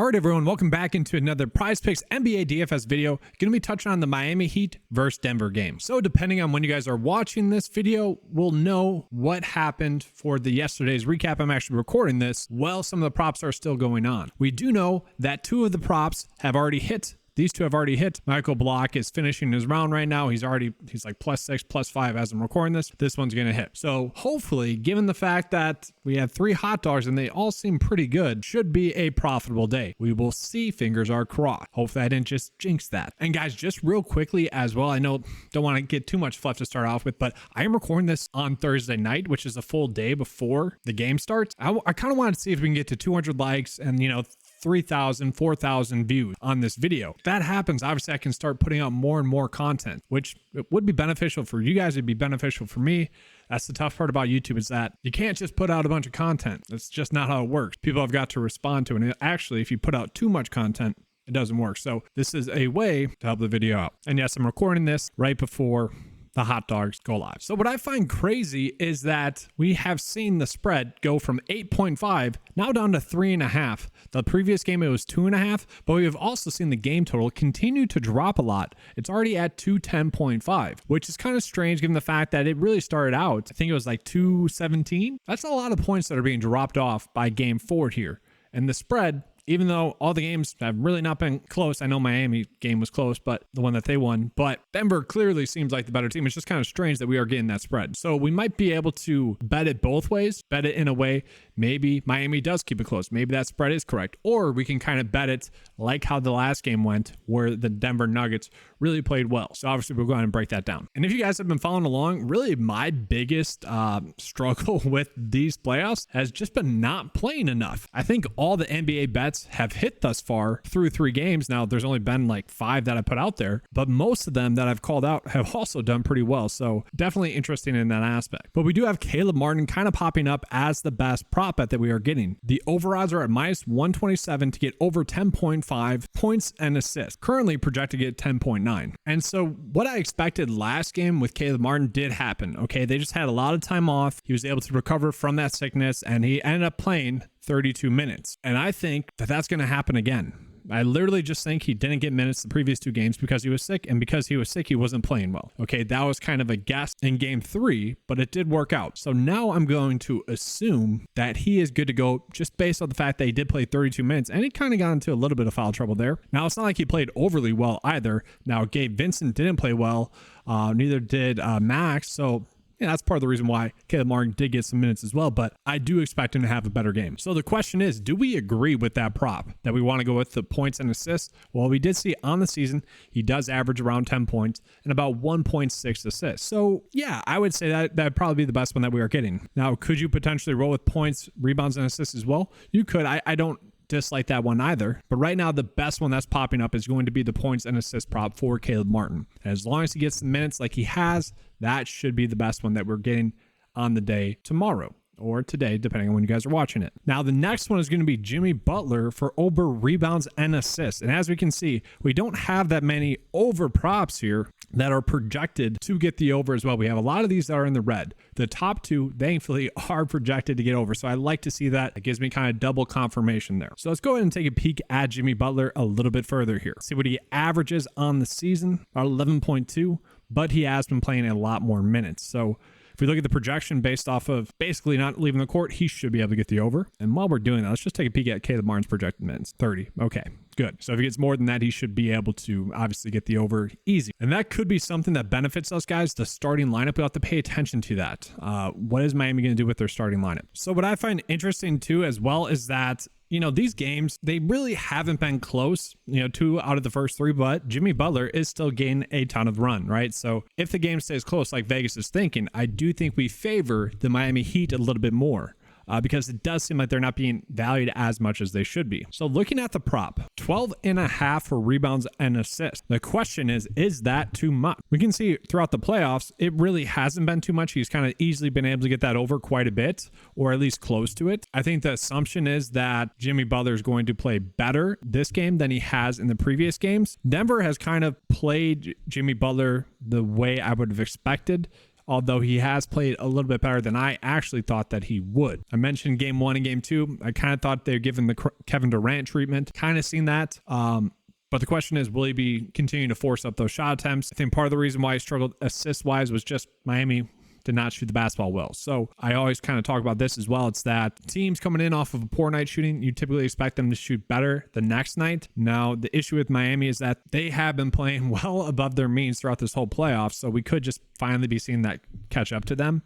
All right, everyone, welcome back into another PrizePicks NBA DFS video. Going to be touching on the Miami Heat versus Denver game. So depending on when you guys are watching this video, we'll know what happened for the yesterday's recap. I'm actually recording this while some of the props are still going on. We do know that two of the props have already hit. These two have already hit. Michael Block is finishing his round right now. He's like +6, +5 as I'm recording this. This one's going to hit. So hopefully, given the fact that we had 3 hot dogs and they all seem pretty good, should be a profitable day. We will see, fingers are crossed. Hopefully I didn't just jinx that. And guys, just real quickly as well, I know don't want to get too much fluff to start off with, but I am recording this on Thursday night, which is a full day before the game starts. I kind of wanted to see if we can get to 200 likes and, 3,000, 4,000 views on this video. If that happens, obviously I can start putting out more and more content, which would be beneficial for you guys. It'd be beneficial for me. That's the tough part about YouTube, is that you can't just put out a bunch of content. That's just not how it works. People have got to respond to it. And actually, if you put out too much content, it doesn't work. So this is a way to help the video out. And yes, I'm recording this right before the hot dogs go live. So what I find crazy is that we have seen the spread go from 8.5 now down to 3.5. The previous game it was 2.5, but we have also seen the game total continue to drop a lot. It's already at 210.5, which is kind of strange given the fact that it really started out, I think it was like 217. That's a lot of points that are being dropped off by game 4 here. And the spread, even though all the games have really not been close, I know Miami game was close, but the one that they won, but Denver clearly seems like the better team. It's just kind of strange that we are getting that spread. So we might be able to bet it both ways, bet it in a way, maybe Miami does keep it close. Maybe that spread is correct. Or we can kind of bet it like how the last game went, where the Denver Nuggets really played well. So obviously we'll go ahead and break that down. And if you guys have been following along, really my biggest struggle with these playoffs has just been not playing enough. I think all the NBA bets have hit thus far through 3 games. Now there's only been like 5 that I put out there, but most of them that I've called out have also done pretty well. So definitely interesting in that aspect. But we do have Caleb Martin kind of popping up as the best prop bet that we are getting. The over odds are at -127 to get over 10.5 points and assists. Currently projected to get 10.9. And so what I expected last game with Caleb Martin did happen. Okay, they just had a lot of time off. He was able to recover from that sickness and he ended up playing 32 minutes. And I think that that's going to happen again. I literally just think he didn't get minutes the previous 2 games because he was sick, and because he was sick, he wasn't playing well. Okay, that was kind of a guess in game 3, but it did work out. So now I'm going to assume that he is good to go just based on the fact that he did play 32 minutes, and he kind of got into a little bit of foul trouble there. Now, it's not like he played overly well either. Now, Gabe Vincent didn't play well. Neither did Max. So yeah, that's part of the reason why Caleb Martin did get some minutes as well, but I do expect him to have a better game. So the question is, do we agree with that prop that we want to go with the points and assists? Well, we did see on the season, he does average around 10 points and about 1.6 assists. So yeah, I would say that that'd probably be the best one that we are getting. Now, could you potentially roll with points, rebounds, and assists as well? You could. I don't dislike that one either, but right now the best one that's popping up is going to be the points and assist prop for Caleb Martin. And as long as he gets the minutes like he has, that should be the best one that we're getting on the day tomorrow or today, depending on when you guys are watching it. Now, the next one is going to be Jimmy Butler for over rebounds and assists. And as we can see, we don't have that many over props here that are projected to get the over as well. We have a lot of these that are in the red. The top 2, thankfully, are projected to get over. So I like to see that. It gives me kind of double confirmation there. So let's go ahead and take a peek at Jimmy Butler a little bit further here. See what he averages on the season, about 11.2, but he has been playing a lot more minutes. So if we look at the projection based off of basically not leaving the court, he should be able to get the over. And while we're doing that, let's just take a peek at Caleb Martin's projected minutes. 30. Okay, good. So if he gets more than that, he should be able to obviously get the over easy. And that could be something that benefits us, guys. The starting lineup, we have to pay attention to that. What is Miami going to do with their starting lineup? So what I find interesting too as well is that these games, they really haven't been close, 2 out of the first 3, but Jimmy Butler is still getting a ton of run, right? So if the game stays close, like Vegas is thinking, I do think we favor the Miami Heat a little bit more. Because it does seem like they're not being valued as much as they should be. So looking at the prop, 12.5 for rebounds and assists. The question is that too much? We can see throughout the playoffs, it really hasn't been too much. He's kind of easily been able to get that over quite a bit, or at least close to it. I think the assumption is that Jimmy Butler is going to play better this game than he has in the previous games. Denver has kind of played Jimmy Butler the way I would have expected. although he has played a little bit better than I actually thought that he would. I mentioned game 1 and game 2. I kind of thought they'd give him the Kevin Durant treatment. Kind of seen that. But the question is, will he be continuing to force up those shot attempts? I think part of the reason why he struggled assist-wise was just Miami did not shoot the basketball well. So I always kind of talk about this as well. It's that teams coming in off of a poor night shooting, you typically expect them to shoot better the next night. Now, the issue with Miami is that they have been playing well above their means throughout this whole playoff. So we could just finally be seeing that catch up to them.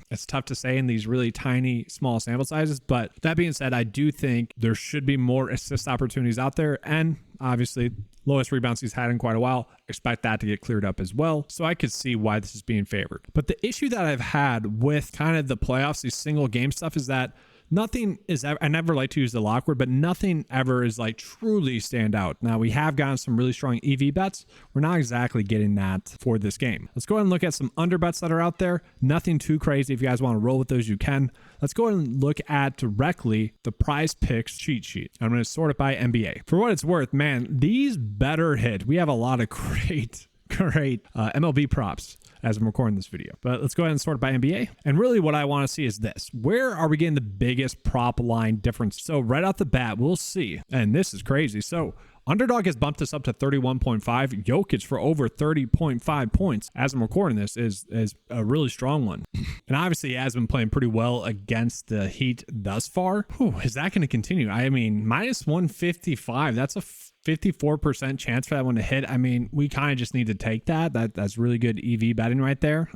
It's tough to say in these really tiny, small sample sizes. But that being said, I do think there should be more assist opportunities out there. And obviously, lowest rebounds he's had in quite a while. Expect that to get cleared up as well. So I could see why this is being favored. But the issue that I've had with kind of the playoffs, these single game stuff, is that nothing is ever, I never like to use the lock word, but nothing ever is like truly stand out. Now, we have gotten some really strong EV bets. We're not exactly getting that for this game. Let's go ahead and look at some under bets that are out there. Nothing too crazy. If you guys want to roll with those, you can. Let's go ahead and look at directly the PrizePicks cheat sheet. I'm going to sort it by NBA. For what it's worth, man, these better hit. We have a lot of great MLB props as I'm recording this video. But let's go ahead and sort it by NBA. And really what I want to see is this. Where are we getting the biggest prop line difference? So right off the bat, we'll see. And this is crazy. So Underdog has bumped this up to 31.5. Jokic for over 30.5 points as I'm recording this is a really strong one. And obviously he has been playing pretty well against the Heat thus far. Is that going to continue? I mean, minus 155. That's a 54% chance for that one to hit. I mean, we kind of just need to take that. That's really good EV betting right there.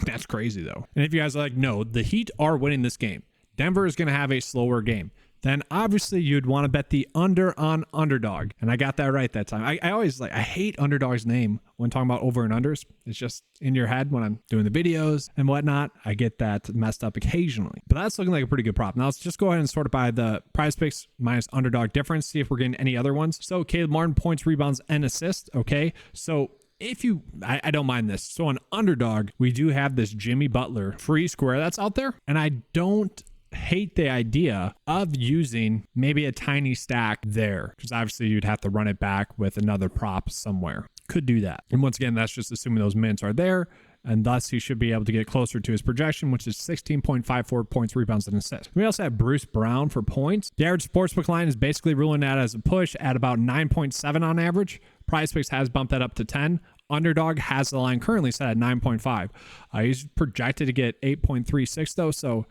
That's crazy though. And if you guys are like, no, the Heat are winning this game, Denver is going to have a slower game, then obviously you'd want to bet the under on Underdog. And I got that right that time. I always I hate Underdog's name when talking about over and unders. It's just in your head when I'm doing the videos and whatnot. I get that messed up occasionally. But that's looking like a pretty good prop. Now let's just go ahead and sort it by the PrizePicks minus Underdog difference. See if we're getting any other ones. So Caleb Martin, points, rebounds, and assists. Okay. So if you, I don't mind this. So on Underdog, we do have this Jimmy Butler free square that's out there. And I don't hate the idea of using maybe a tiny stack there, because obviously you'd have to run it back with another prop somewhere. Could do that. And once again, that's just assuming those minutes are there, and thus he should be able to get closer to his projection, which is 16.54 points, rebounds, and assists. We also have Bruce Brown for points. The average sportsbook line is basically ruling that as a push at about 9.7 on average. PrizePicks has bumped that up to 10. Underdog has the line currently set at 9.5. He's projected to get 8.36 though, so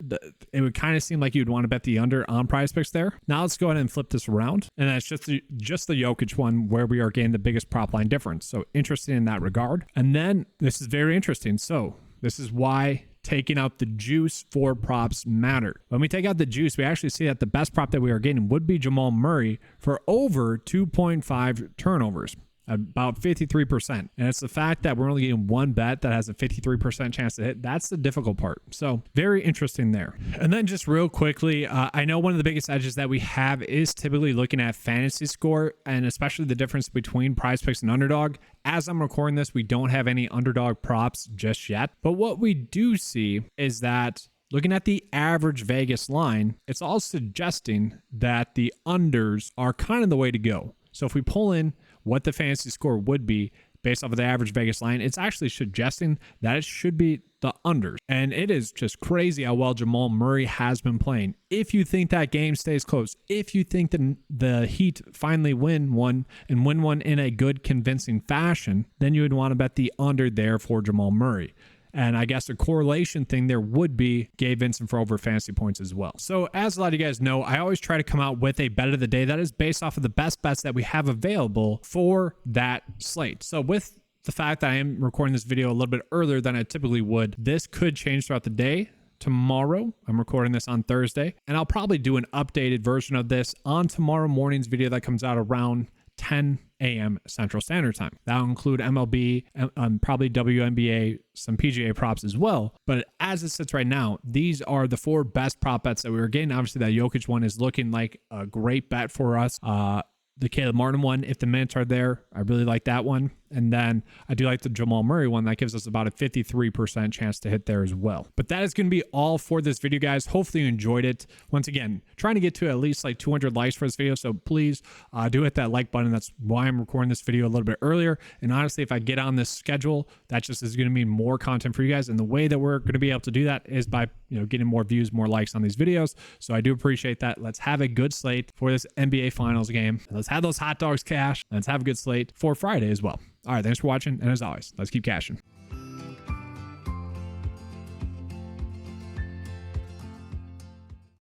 it would kind of seem like you'd want to bet the under on PrizePicks there. Now let's go ahead and flip this around, and that's just the Jokic one where we are getting the biggest prop line difference. So interesting in that regard. And then this is very interesting. So this is why taking out the juice for props matter. When we take out the juice, we actually see that the best prop that we are getting would be Jamal Murray for over 2.5 turnovers. About 53%. And it's the fact that we're only getting one bet that has a 53% chance to hit. That's the difficult part. So very interesting there. And then just real quickly, I know one of the biggest edges that we have is typically looking at fantasy score, and especially the difference between PrizePicks and Underdog. As I'm recording this, we don't have any Underdog props just yet. But what we do see is that looking at the average Vegas line, it's all suggesting that the unders are kind of the way to go. So if we pull in what the fantasy score would be based off of the average Vegas line, it's actually suggesting that it should be the unders. And it is just crazy how well Jamal Murray has been playing. If you think that game stays close, if you think the Heat finally win one and win one in a good, convincing fashion, then you would want to bet the under there for Jamal Murray. And I guess a correlation thing there would be Gabe Vincent for over fantasy points as well. So as a lot of you guys know, I always try to come out with a bet of the day that is based off of the best bets that we have available for that slate. So with the fact that I am recording this video a little bit earlier than I typically would, this could change throughout the day. Tomorrow, I'm recording this on Thursday, and I'll probably do an updated version of this on tomorrow morning's video that comes out around 10 a.m. Central Standard Time. That'll include MLB, probably WNBA, some PGA props as well. But as it sits right now, these are the 4 best prop bets that we were getting. Obviously, that Jokic one is looking like a great bet for us. The Caleb Martin one, if the minutes are there, I really like that one. And then I do like the Jamal Murray one. That gives us about a 53% chance to hit there as well. But that is going to be all for this video, guys. Hopefully you enjoyed it. Once again, trying to get to at least like 200 likes for this video. So please do hit that like button. That's why I'm recording this video a little bit earlier. And honestly, if I get on this schedule, that just is going to mean more content for you guys. And the way that we're going to be able to do that is by, getting more views, more likes on these videos. So I do appreciate that. Let's have a good slate for this NBA Finals game. Let's have those hot dogs cash. Let's have a good slate for Friday as well. All right, thanks for watching. And as always, let's keep cashing.